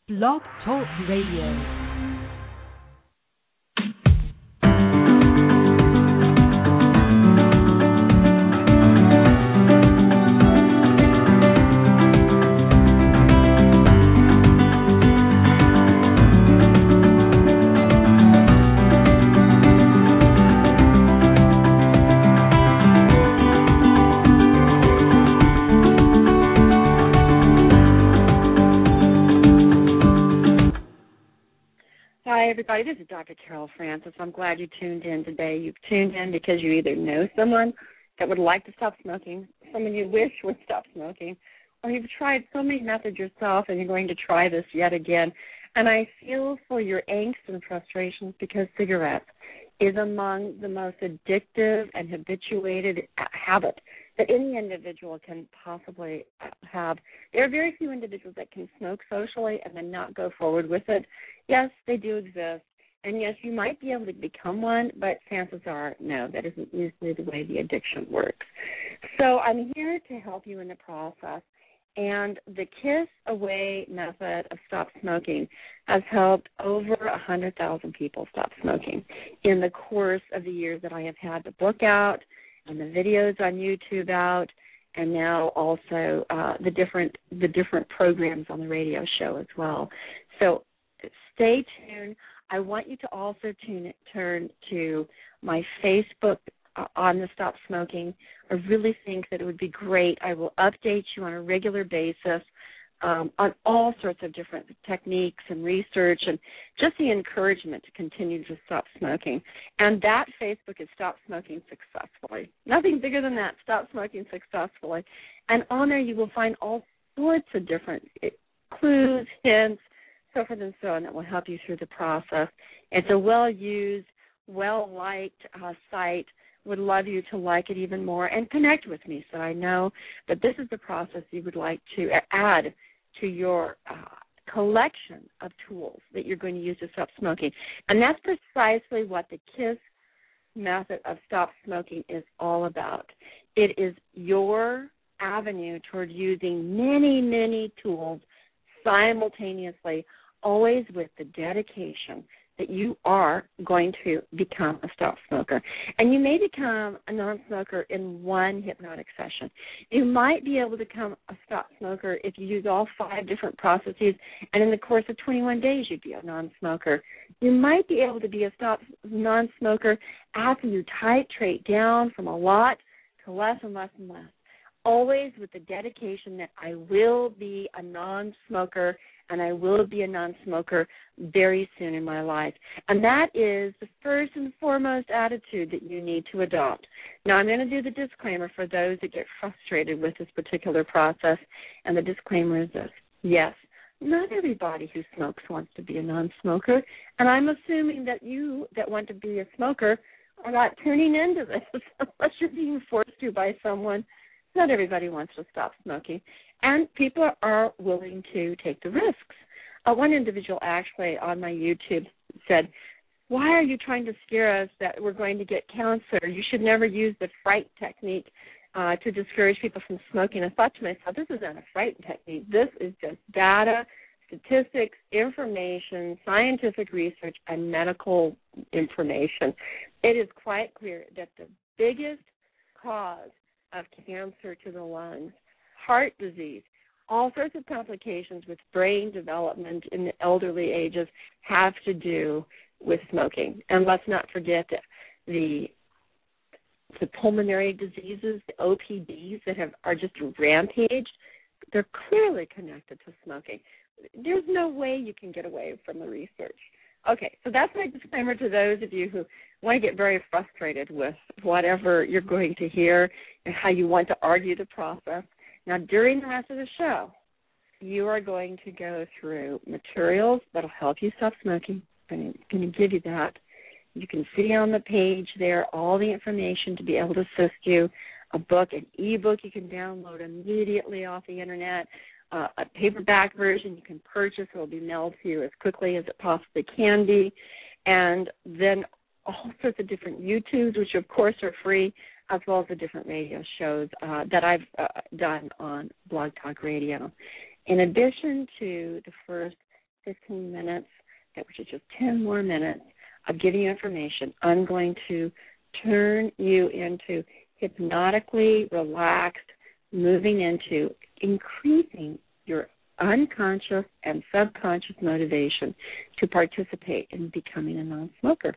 Blog Talk Radio. Hi, everybody. This is Dr. Carol Francis. I'm glad you tuned in today. You've tuned in because you either know someone that would like to stop smoking, someone you wish would stop smoking, or you've tried so many methods yourself and you're going to try this yet again. And I feel for your angst and frustrations because cigarettes is among the most addictive and habituated habit that any individual can possibly have. There are very few individuals that can smoke socially and then not go forward with it. Yes, they do exist. And yes, you might be able to become one, but chances are, no, that isn't usually the way the addiction works. So I'm here to help you in the process. And the Kiss Away method of stop smoking has helped over 100,000 people stop smoking in the course of the years that I have had the book out and the videos on YouTube out, and now also the different programs on the radio show as well. So stay tuned. I want you to also turn to my Facebook on the Stop Smoking. I really think that it would be great. I will update you on a regular basis on all sorts of different techniques and research and just the encouragement to continue to stop smoking. And that Facebook is Stop Smoking Successfully. Nothing bigger than that, Stop Smoking Successfully. And on there you will find all sorts of different clues, hints, so forth and so on that will help you through the process. It's a well-used, well-liked site. Would love you to like it even more and connect with me so I know that this is the process you would like to add to your collection of tools that you're going to use to stop smoking. And that's precisely what the KISS method of stop smoking is all about. It is your avenue toward using many, many tools simultaneously, always with the dedication that you are going to become a stop smoker. And you may become a non-smoker in one hypnotic session. You might be able to become a stop smoker if you use all 5 different processes, and in the course of 21 days you'd be a non-smoker. You might be able to be a stop non-smoker after you titrate down from a lot to less and less and less, always with the dedication that I will be a non-smoker and I will be a non-smoker very soon in my life. And that is the first and foremost attitude that you need to adopt. Now, I'm going to do the disclaimer for those that get frustrated with this particular process, and the disclaimer is this. Yes, not everybody who smokes wants to be a non-smoker, and I'm assuming that you that want to be a smoker are not turning into this unless you're being forced to by someone. Not everybody wants to stop smoking, and people are willing to take the risks. One individual actually on my YouTube said, why are you trying to scare us that we're going to get cancer? You should never use the fright technique to discourage people from smoking. I thought to myself, this is not a fright technique. This is just data, statistics, information, scientific research, and medical information. It is quite clear that the biggest cause of cancer to the lungs, heart disease, all sorts of complications with brain development in the elderly ages have to do with smoking. And let's not forget that the pulmonary diseases, the OPDs that are just rampaged, they're clearly connected to smoking. There's no way you can get away from the research. Okay, so that's my disclaimer to those of you who want to get very frustrated with whatever you're going to hear and how you want to argue the process. Now, during the rest of the show, you are going to go through materials that will help you stop smoking. I'm going to give you that. You can see on the page there all the information to be able to assist you, a book, an e-book you can download immediately off the Internet, a paperback version you can purchase. It will be mailed to you as quickly as it possibly can be. And then all sorts of different YouTubes, which of course are free, as well as the different radio shows that I've done on Blog Talk Radio. In addition to the first 15 minutes, which is just 10 more minutes of giving you information, I'm going to turn you into hypnotically relaxed, moving into increasing your unconscious and subconscious motivation to participate in becoming a non-smoker.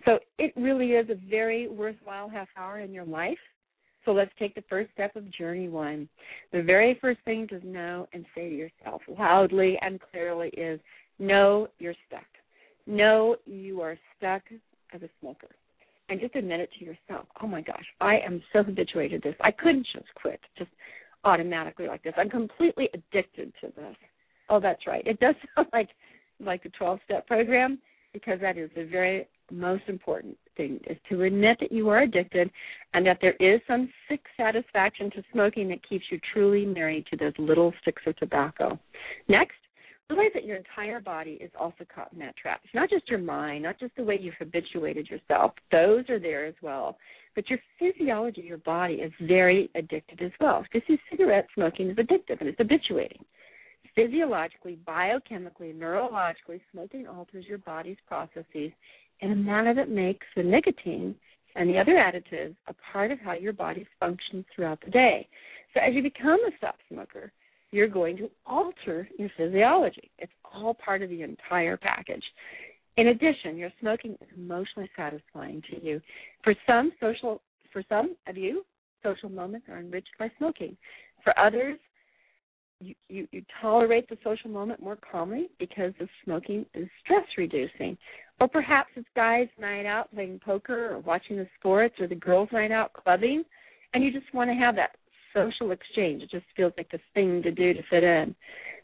So it really is a very worthwhile half hour in your life. So let's take the first step of journey one. The very first thing to know and say to yourself loudly and clearly is, know you're stuck. Know you are stuck as a smoker. And just admit it to yourself. Oh, my gosh, I am so habituated to this. I couldn't just quit just automatically like this. I'm completely addicted to this. Oh, that's right. It does sound like the 12-step program, because that is the very most important thing, is to admit that you are addicted and that there is some sick satisfaction to smoking that keeps you truly married to those little sticks of tobacco. Next, realize that your entire body is also caught in that trap. It's not just your mind, not just the way you've habituated yourself. Those are there as well. But your physiology, your body, is very addicted as well, because cigarette smoking is addictive and it's habituating. Physiologically, biochemically, neurologically, smoking alters your body's processes in a manner that makes the nicotine and the other additives a part of how your body functions throughout the day. So as you become a stop smoker, you're going to alter your physiology. It's all part of the entire package. In addition, your smoking is emotionally satisfying to you. For some of you, social moments are enriched by smoking. For others, you tolerate the social moment more calmly because the smoking is stress-reducing. Or perhaps it's guys' night out playing poker or watching the sports, or the girls' night out clubbing, and you just want to have that social exchange. It just feels like the thing to do to fit in.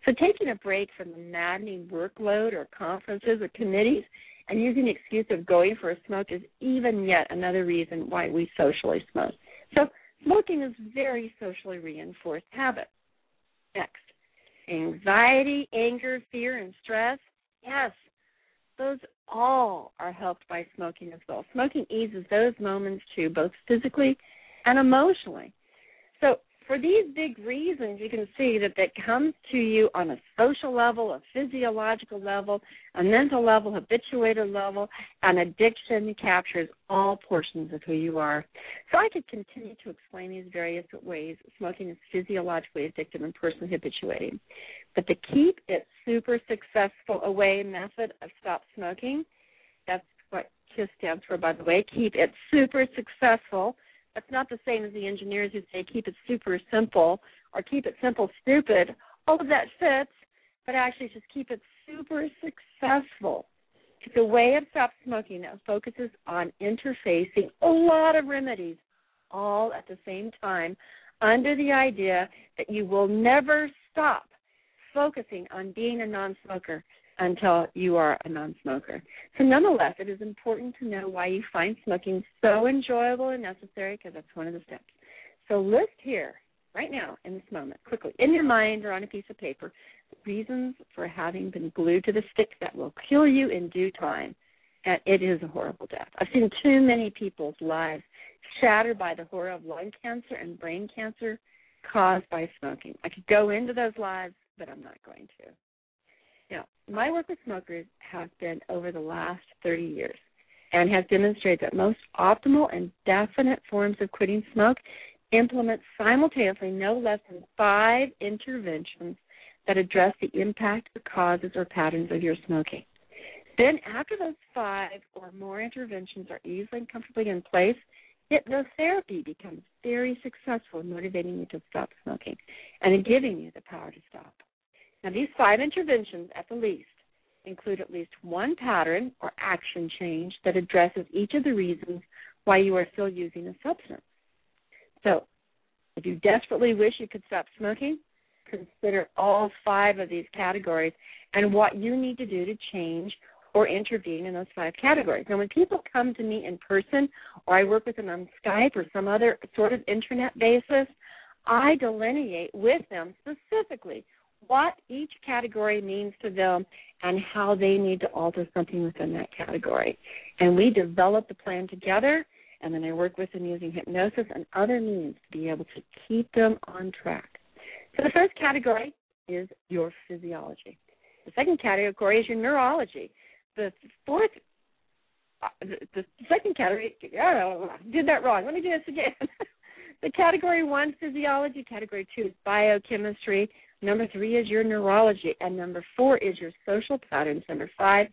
So taking a break from the maddening workload or conferences or committees and using the excuse of going for a smoke is even yet another reason why we socially smoke. So smoking is very socially reinforced habit. Next, anxiety, anger, fear, and stress. Yes, those all are helped by smoking as well. Smoking eases those moments too, both physically and emotionally. So for these big reasons, you can see that comes to you on a social level, a physiological level, a mental level, habituated level, and addiction captures all portions of who you are. So I could continue to explain these various ways smoking is physiologically addictive and personally habituating. But the keep it super successful away method of stop smoking, that's what KISS stands for, by the way, keep it super successful. That's not the same as the engineers who say keep it super simple or keep it simple stupid. All of that fits, but actually just keep it super successful. It's a way of stop smoking that focuses on interfacing a lot of remedies all at the same time under the idea that you will never stop focusing on being a non-smoker until you are a non-smoker. So nonetheless, it is important to know why you find smoking so enjoyable and necessary, because that's one of the steps. So list here, right now, in this moment, quickly, in your mind or on a piece of paper, reasons for having been glued to the stick that will kill you in due time. And it is a horrible death. I've seen too many people's lives shattered by the horror of lung cancer and brain cancer caused by smoking. I could go into those lives, but I'm not going to. Now, my work with smokers has been over the last 30 years and has demonstrated that most optimal and definite forms of quitting smoke implement simultaneously no less than 5 interventions that address the impact or causes or patterns of your smoking. Then after those 5 or more interventions are easily and comfortably in place, hypnotherapy becomes very successful in motivating you to stop smoking and in giving you the power to stop. Now, these 5 interventions, at the least, include at least one pattern or action change that addresses each of the reasons why you are still using a substance. So, if you desperately wish you could stop smoking, consider all 5 of these categories and what you need to do to change or intervene in those 5 categories. Now, when people come to me in person or I work with them on Skype or some other sort of internet basis, I delineate with them specifically what each category means to them and how they need to alter something within that category. And we develop the plan together, and then I work with them using hypnosis and other means to be able to keep them on track. So the first category is your physiology. The second category is your neurology. The second category, I did that wrong. Let me do this again. The category 1, physiology. Category 2 is biochemistry. Number 3 is your neurology. And number 4 is your social patterns. Number 5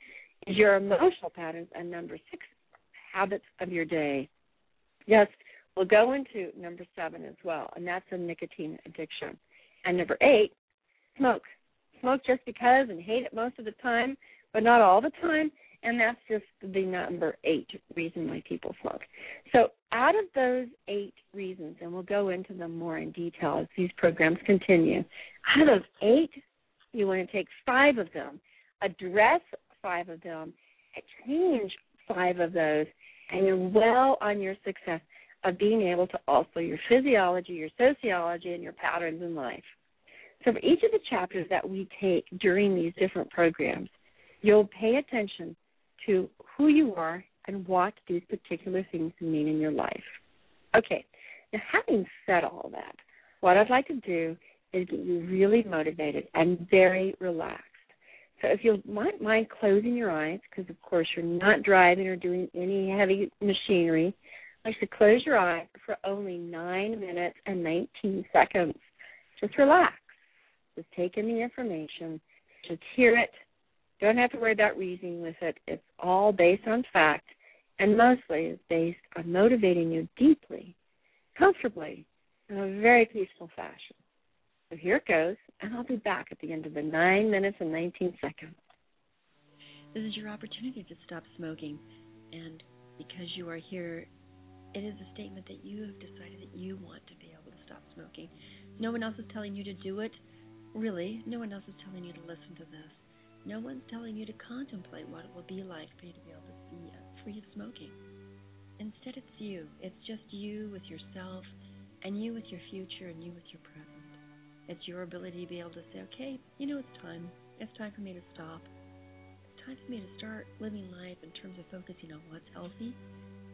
is your emotional patterns. And number 6, habits of your day. Yes, we'll go into number 7 as well, and that's a nicotine addiction. And number 8, smoke. Smoke just because and hate it most of the time, but not all the time. And that's just the number 8 reason why people smoke. So out of those 8 reasons, and we'll go into them more in detail as these programs continue, out of those 8, you want to take 5 of them, address 5 of them, change 5 of those, and you're well on your success of being able to also your physiology, your sociology, and your patterns in life. So for each of the chapters that we take during these different programs, you'll pay attention to who you are and what these particular things mean in your life. Okay, now having said all that, what I'd like to do is get you really motivated and very relaxed. So if you might mind closing your eyes, because of course you're not driving or doing any heavy machinery, I should close your eyes for only 9 minutes and 19 seconds. Just relax. Just take in the information. Just hear it. Don't have to worry about reasoning with it. It's all based on fact, and mostly is based on motivating you deeply, comfortably, in a very peaceful fashion. So here it goes, and I'll be back at the end of the 9 minutes and 19 seconds. This is your opportunity to stop smoking, and because you are here, it is a statement that you have decided that you want to be able to stop smoking. No one else is telling you to do it. Really, no one else is telling you to listen to this. No one's telling you to contemplate what it will be like for you to be able to be free of smoking. Instead, it's you. It's just you with yourself, and you with your future, and you with your present. It's your ability to be able to say, okay, it's time. It's time for me to stop. It's time for me to start living life in terms of focusing on what's healthy,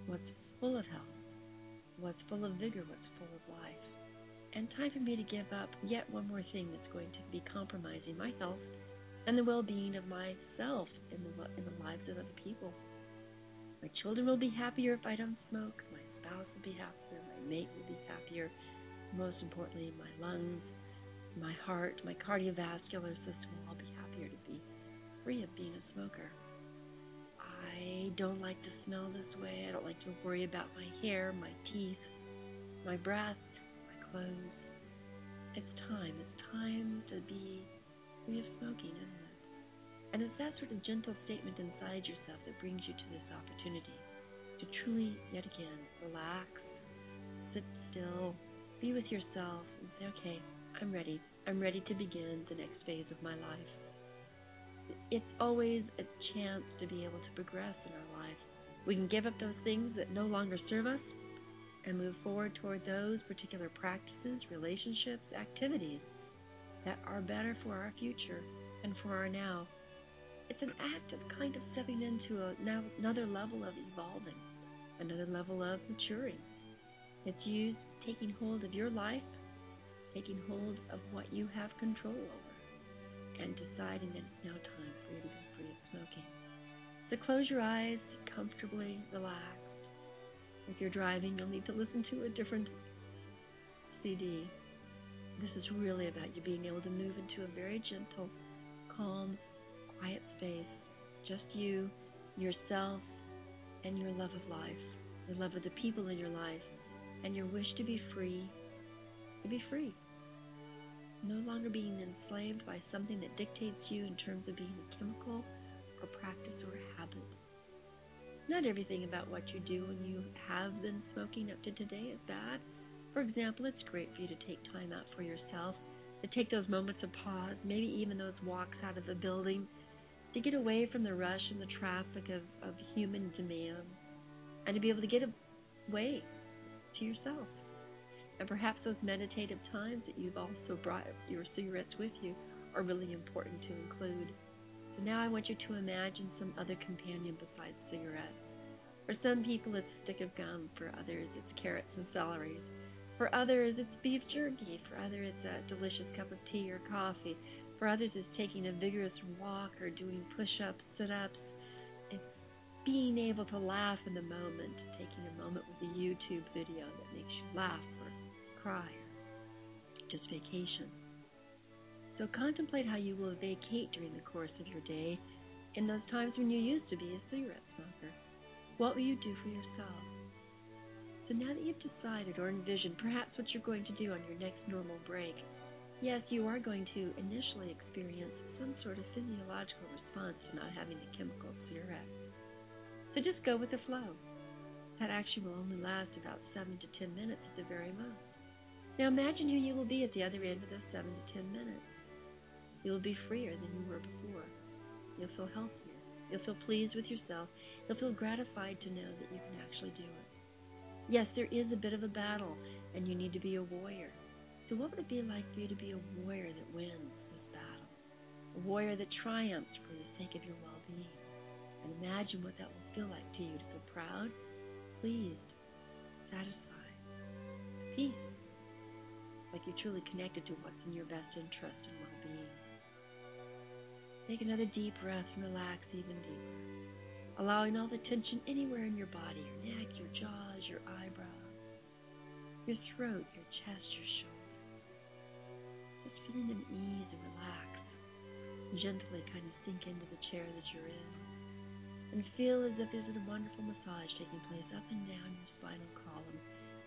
what's full of health, what's full of vigor, what's full of life. And time for me to give up yet one more thing that's going to be compromising my health and the well-being of myself in the lives of other people. My children will be happier if I don't smoke. My spouse will be happier. My mate will be happier. Most importantly, my lungs, my heart, my cardiovascular system will all be happier to be free of being a smoker. I don't like to smell this way. I don't like to worry about my hair, my teeth, my breath, my clothes. It's time. It's time to be free of smoking, isn't it? And it's that sort of gentle statement inside yourself that brings you to this opportunity to truly, yet again, relax, sit still, be with yourself, and say, okay, I'm ready. I'm ready to begin the next phase of my life. It's always a chance to be able to progress in our life. We can give up those things that no longer serve us and move forward toward those particular practices, relationships, activities that are better for our future and for our now. It's an act of kind of stepping into another level of evolving, another level of maturing. It's you taking hold of your life, taking hold of what you have control over, and deciding that it's now time for you to be free of smoking. So close your eyes, comfortably relaxed. If you're driving, you'll need to listen to a different CD. This is really about you being able to move into a very gentle, calm, quiet space. Just you, yourself, and your love of life, the love of the people in your life, and your wish to be free, no longer being enslaved by something that dictates you in terms of being a chemical or practice or habit. Not everything about what you do when you have been smoking up to today is bad. For example, it's great for you to take time out for yourself, to take those moments of pause, maybe even those walks out of the building, to get away from the rush and the traffic of human demand, and to be able to get away to yourself. And perhaps those meditative times that you've also brought your cigarettes with you are really important to include. So now I want you to imagine some other companion besides cigarettes. For some people it's a stick of gum, for others it's carrots and celery. For others, it's beef jerky. For others, it's a delicious cup of tea or coffee. For others, it's taking a vigorous walk or doing push-ups, sit-ups. It's being able to laugh in the moment, taking a moment with a YouTube video that makes you laugh or cry, or just vacation. So contemplate how you will vacate during the course of your day in those times when you used to be a cigarette smoker. What will you do for yourself? So now that you've decided or envisioned perhaps what you're going to do on your next normal break, yes, you are going to initially experience some sort of physiological response to not having a chemical cigarette. So just go with the flow. That action will only last about 7 to 10 minutes at the very most. Now imagine who you will be at the other end of those 7 to 10 minutes. You will be freer than you were before. You'll feel healthier. You'll feel pleased with yourself. You'll feel gratified to know that you can actually do it. Yes, there is a bit of a battle, and you need to be a warrior. So what would it be like for you to be a warrior that wins this battle? A warrior that triumphs for the sake of your well-being. And imagine what that will feel like to you, to feel proud, pleased, satisfied, peace, like you're truly connected to what's in your best interest and well-being. Take another deep breath and relax even deeper, allowing all the tension anywhere in your body, your neck, your jaws, your eyebrows, your throat, your chest, your shoulders. Just feeling them ease and relax. Gently kind of sink into the chair that you're in and feel as if there's a wonderful massage taking place up and down your spinal column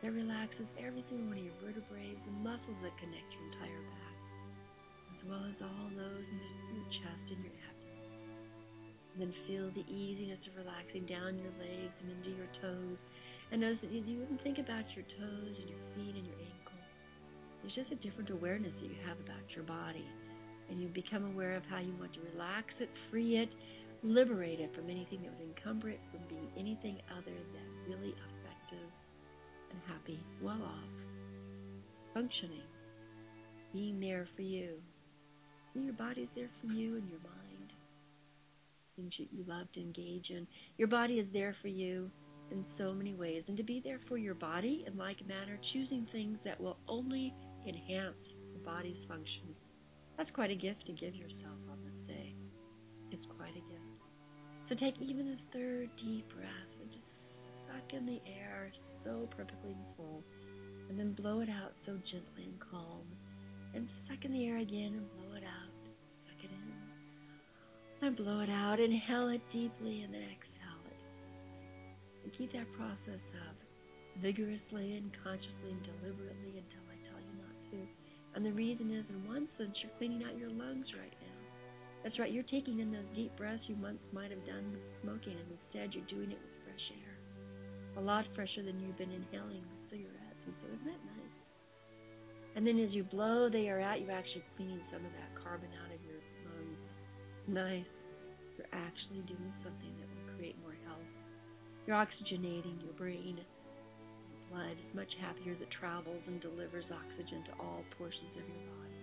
that relaxes every single one of your vertebrae, the muscles that connect your entire back, as well as all those in your chest and your abdomen. And then feel the easiness of relaxing down your legs and into your toes. And notice that you wouldn't think about your toes and your feet and your ankles. There's just a different awareness that you have about your body. And you become aware of how you want to relax it, free it, liberate it from anything that would encumber it from being anything other than really effective and happy, well off, functioning, being there for you. And your body's there for you and your mind, things that you love to engage in. Your body is there for you in so many ways. And to be there for your body in like manner, choosing things that will only enhance the body's function. That's quite a gift to give yourself on this day. It's quite a gift. So take even a third deep breath and just suck in the air so perfectly full, and then blow it out so gently and calm. And suck in the air again and blow it out. Suck it in and blow it out. Inhale it deeply and then exhale it. And keep that process up vigorously and consciously and deliberately until I tell you not to. And the reason is, in one sense, you're cleaning out your lungs right now. That's right, you're taking in those deep breaths you once might have done with smoking, and instead you're doing it with fresh air. A lot fresher than you've been inhaling with cigarettes. And so isn't that nice? And then as you blow the air out, you're actually cleaning some of that carbon out of your lungs. Nice. You're actually doing something that will create more health. You're oxygenating your brain. Blood is much happier as it travels and delivers oxygen to all portions of your body.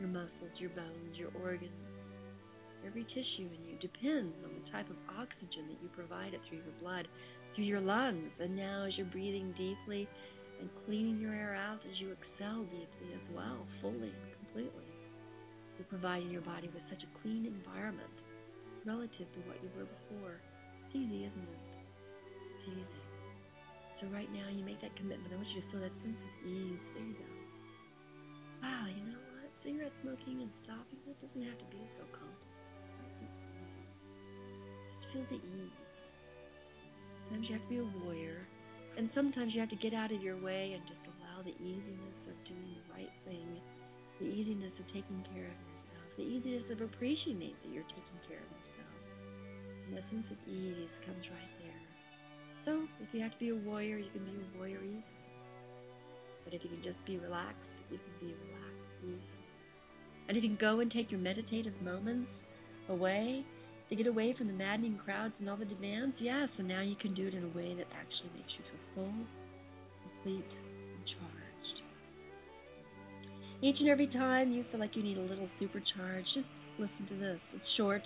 Your muscles, your bones, your organs, every tissue in you depends on the type of oxygen that you provide it through your blood, through your lungs. And now as you're breathing deeply and cleaning your air out, as you exhale deeply as well, fully and completely, you're providing your body with such a clean environment relative to what you were before. It's easy, isn't it? It's easy. So right now, you make that commitment. I want you to feel that sense of ease. There you go. Wow, you know what? Cigarette smoking and stopping it doesn't have to be so complicated. Just feel the ease. Sometimes you have to be a warrior, and sometimes you have to get out of your way and just allow the easiness of doing the right thing, the easiness of taking care of yourself, the easiness of appreciating that you're taking care of yourself. And the sense of ease comes right there. So, if you have to be a warrior, you can be a warrior easily. But if you can just be relaxed, you can be relaxed easily. And if you can go and take your meditative moments away, to get away from the maddening crowds and all the demands, yes, and now you can do it in a way that actually makes you feel full, complete, and charged. Each and every time you feel like you need a little supercharge, just listen to this. It's short,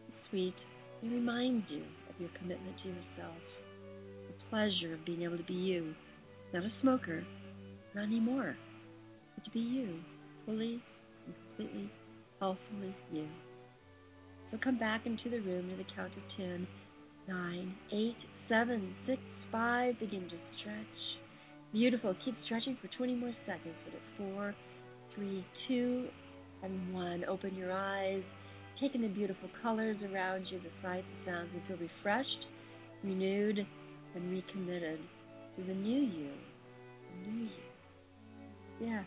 it's sweet, it reminds you of your commitment to yourself. Pleasure of being able to be you, not a smoker, not anymore, but to be you, fully and completely healthfully you. So come back into the room to the count of 10, 9, 8, 7, 6, 5. Begin to stretch. Beautiful. Keep stretching for 20 more seconds. But at 4, 3, 2, and 1. Open your eyes, taking the beautiful colors around you, the sights, the sounds, and feel refreshed, renewed, and recommitted to the new you. The new you. Yeah.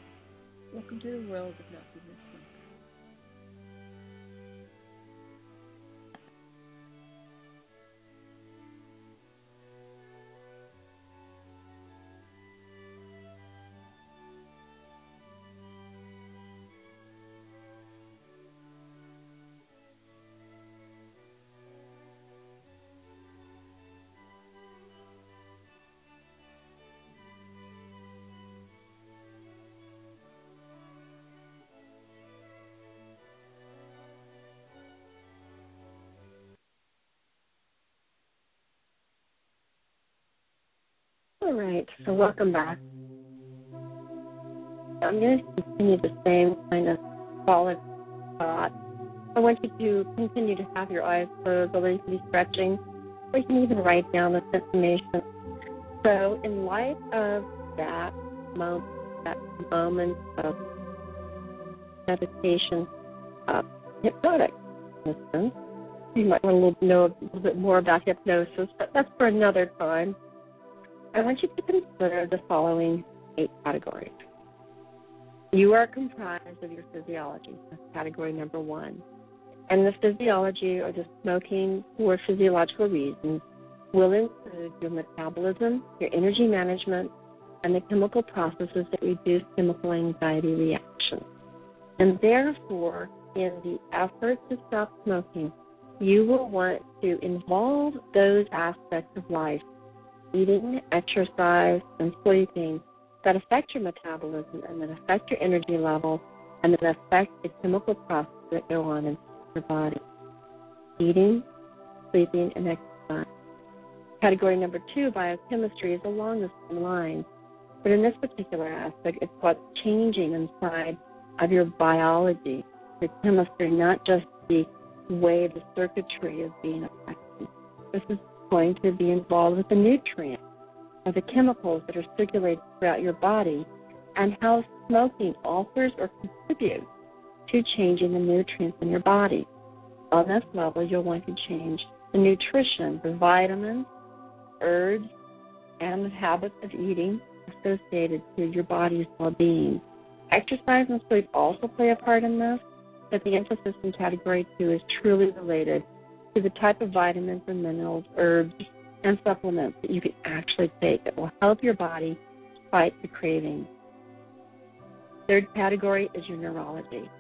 Welcome to the world of not being a smoker. All right, so welcome back. I'm going to continue the same kind of solid thought. I want you to continue to have your eyes closed, or you can be stretching, or you can even write down this information. So in light of that moment of meditation, hypnotic, you might want to know a little bit more about hypnosis, but that's for another time. I want you to consider the following 8 categories. You are comprised of your physiology. That's category number 1. And the physiology, or the smoking for physiological reasons, will include your metabolism, your energy management, and the chemical processes that reduce chemical anxiety reactions. And therefore, in the effort to stop smoking, you will want to involve those aspects of life, eating, exercise, and sleeping, that affect your metabolism and that affect your energy level and that affect the chemical processes that go on in your body. Eating, sleeping, and exercise. Category number 2, biochemistry, is along the same lines, but in this particular aspect, it's what's changing inside of your biology, the chemistry, not just the way the circuitry is being affected. This is going to be involved with the nutrients or the chemicals that are circulated throughout your body and how smoking alters or contributes to changing the nutrients in your body. On this level, you'll want to change the nutrition, the vitamins, herbs, and the habits of eating associated to your body's well-being. Exercise and sleep also play a part in this, but the emphasis in category 2 is truly related to the type of vitamins and minerals, herbs, and supplements that you can actually take that will help your body fight the cravings. Third category is your neurology.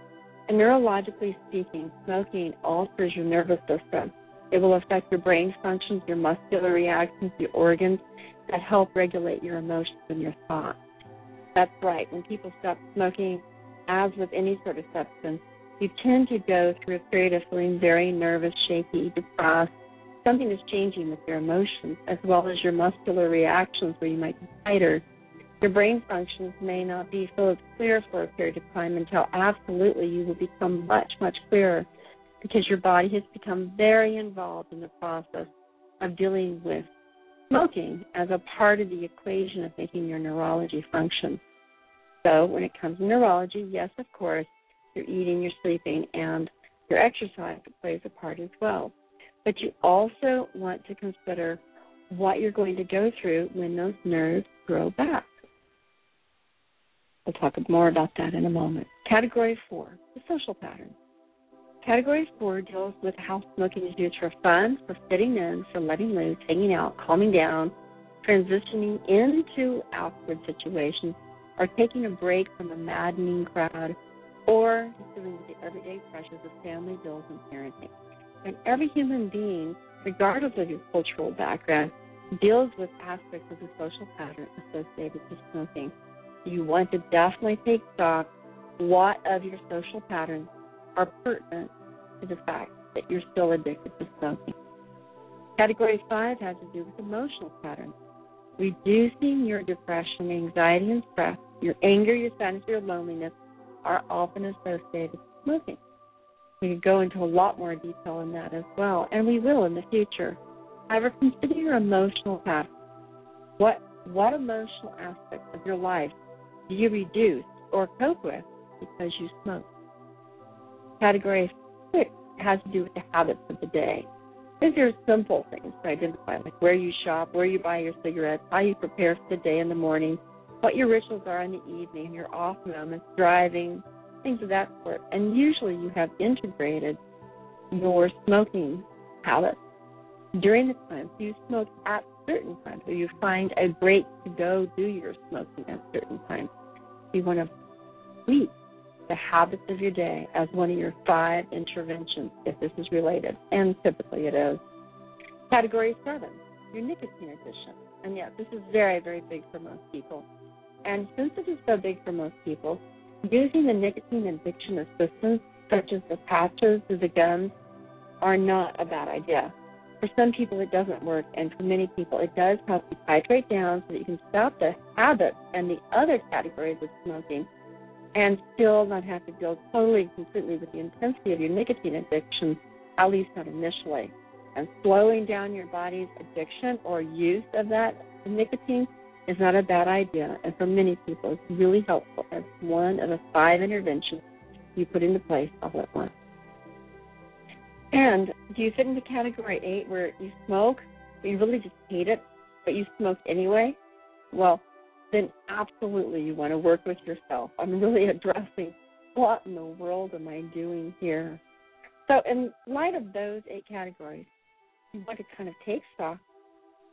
And neurologically speaking, smoking alters your nervous system. It will affect your brain functions, your muscular reactions, your organs that help regulate your emotions and your thoughts. That's right. When people stop smoking, as with any sort of substance, you tend to go through a period of feeling very nervous, shaky, depressed. Something is changing with your emotions as well as your muscular reactions where you might be tighter. Your brain functions may not be so clear for a period of time until absolutely you will become much, much clearer because your body has become very involved in the process of dealing with smoking as a part of the equation of making your neurology function. So when it comes to neurology, yes, of course, your eating, your sleeping, and your exercise plays a part as well. But you also want to consider what you're going to go through when those nerves grow back. We'll talk more about that in a moment. Category 4, the social pattern. Category 4 deals with how smoking is used for fun, for fitting in, for letting loose, hanging out, calming down, transitioning into awkward situations, or taking a break from a maddening crowd, or just dealing with the everyday pressures of family, bills, and parenting. And every human being, regardless of your cultural background, deals with aspects of the social pattern associated with smoking. You want to definitely take stock what of your social patterns are pertinent to the fact that you're still addicted to smoking. Category 5 has to do with emotional patterns. Reducing your depression, anxiety, and stress, your anger, your sadness, your loneliness are often associated with smoking. We could go into a lot more detail in that as well, and we will in the future. However, consider your emotional pattern. What emotional aspects of your life do you reduce or cope with because you smoke? Category 6 has to do with the habits of the day. These are simple things to identify, like where you shop, where you buy your cigarettes, how you prepare for the day in the morning, what your rituals are in the evening, your off moments, driving, things of that sort. And usually you have integrated your smoking habits during the time. So you smoke at certain times, or you find a break to go do your smoking at certain times. You want to tweak the habits of your day as one of your 5 interventions, if this is related, and typically it is. Category 7, your nicotine addiction. And yes, this is very, very big for most people. And since it is so big for most people, using the nicotine addiction assistants, such as the patches or the gums, are not a bad idea. For some people, it doesn't work, and for many people, it does help you titrate down so that you can stop the habits and the other categories of smoking and still not have to deal totally and completely with the intensity of your nicotine addiction, at least not initially. And slowing down your body's addiction or use of that nicotine is not a bad idea, and for many people, it's really helpful as one of the 5 interventions you put into place all at once. And do you fit into category 8 where you smoke, but you really just hate it, but you smoke anyway? Well, then absolutely you want to work with yourself. I'm really addressing what in the world am I doing here? So in light of those 8 categories, you want to kind of take stock.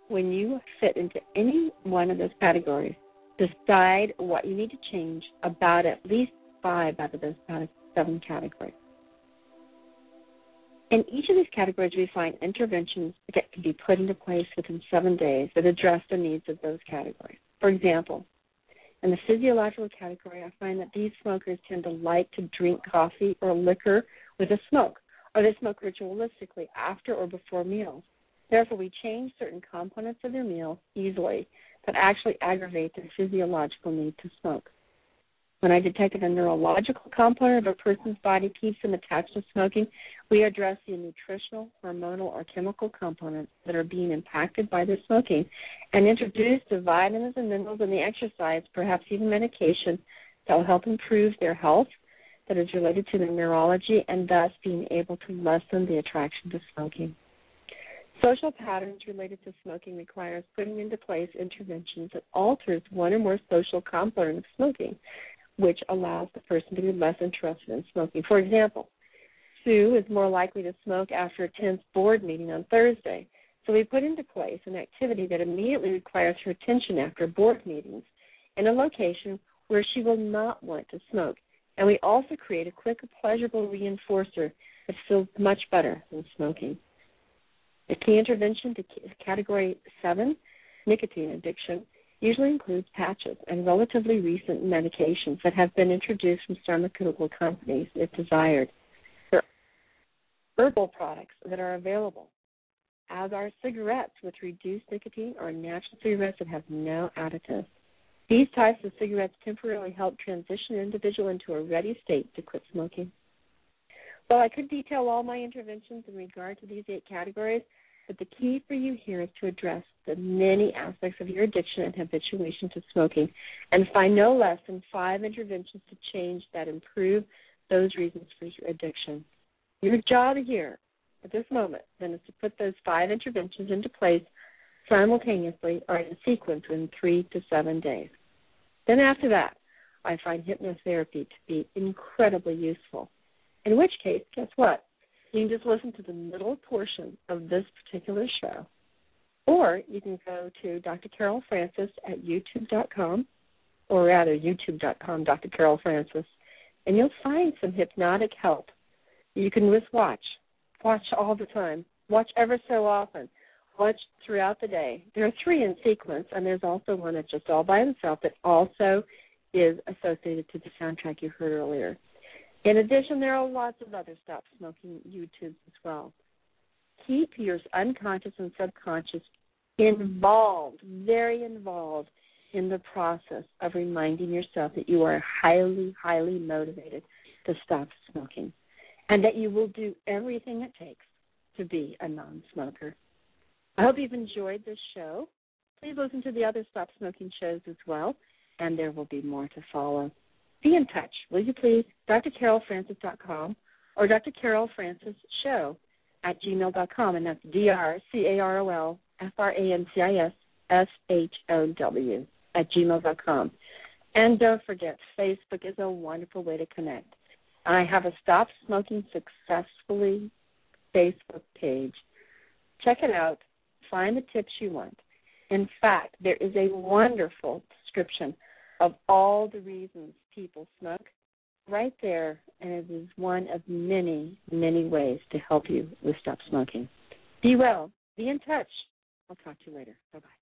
When you fit into any one of those categories, decide what you need to change about at least 5 out of those 7 categories. In each of these categories, we find interventions that can be put into place within 7 days that address the needs of those categories. For example, in the physiological category, I find that these smokers tend to like to drink coffee or liquor with a smoke, or they smoke ritualistically after or before meals. Therefore, we change certain components of their meals easily that actually aggravate their physiological need to smoke. When I detected a neurological component of a person's body keeps them attached to smoking, we address the nutritional, hormonal, or chemical components that are being impacted by their smoking and introduce the vitamins and minerals and the exercise, perhaps even medication, that will help improve their health that is related to their neurology and thus being able to lessen the attraction to smoking. Social patterns related to smoking requires putting into place interventions that alters one or more social component of smoking, which allows the person to be less interested in smoking. For example, Sue is more likely to smoke after a tense board meeting on Thursday. So we put into place an activity that immediately requires her attention after board meetings in a location where she will not want to smoke. And we also create a quick, pleasurable reinforcer that feels much better than smoking. The key intervention to category 7, nicotine addiction, usually includes patches and relatively recent medications that have been introduced from pharmaceutical companies if desired. There are herbal products that are available, as are cigarettes with reduced nicotine or natural cigarettes that have no additives. These types of cigarettes temporarily help transition an individual into a ready state to quit smoking. Well, I could detail all my interventions in regard to these 8 categories, but the key for you here is to address the many aspects of your addiction and habituation to smoking and find no less than 5 interventions to change that improve those reasons for your addiction. Your job here at this moment then is to put those 5 interventions into place simultaneously or in sequence in 3 to 7 days. Then after that, I find hypnotherapy to be incredibly useful, in which case, guess what? You can just listen to the middle portion of this particular show, or you can go to Dr. Carol Francis at youtube.com, or rather youtube.com, Dr. Carol Francis, and you'll find some hypnotic help. You can just watch all the time, watch ever so often, watch throughout the day. There are 3 in sequence, and there's also one that's just all by himself that also is associated to the soundtrack you heard earlier. In addition, there are lots of other Stop Smoking YouTubes as well. Keep your unconscious and subconscious involved, very involved in the process of reminding yourself that you are highly, highly motivated to stop smoking. and that you will do everything it takes to be a non-smoker. I hope you've enjoyed this show. Please listen to the other Stop Smoking shows as well, and there will be more to follow. Be in touch, will you please? drcarolfrancis.com or drcarolfrancisshow@gmail.com, and that's drcarolfrancisShow@gmail.com. And don't forget, Facebook is a wonderful way to connect. I have a Stop Smoking Successfully Facebook page. Check it out. Find the tips you want. In fact, there is a wonderful description of all the reasons people smoke right there, and it is one of many, many ways to help you with stop smoking. Be well. Be in touch. I'll talk to you later. Bye-bye.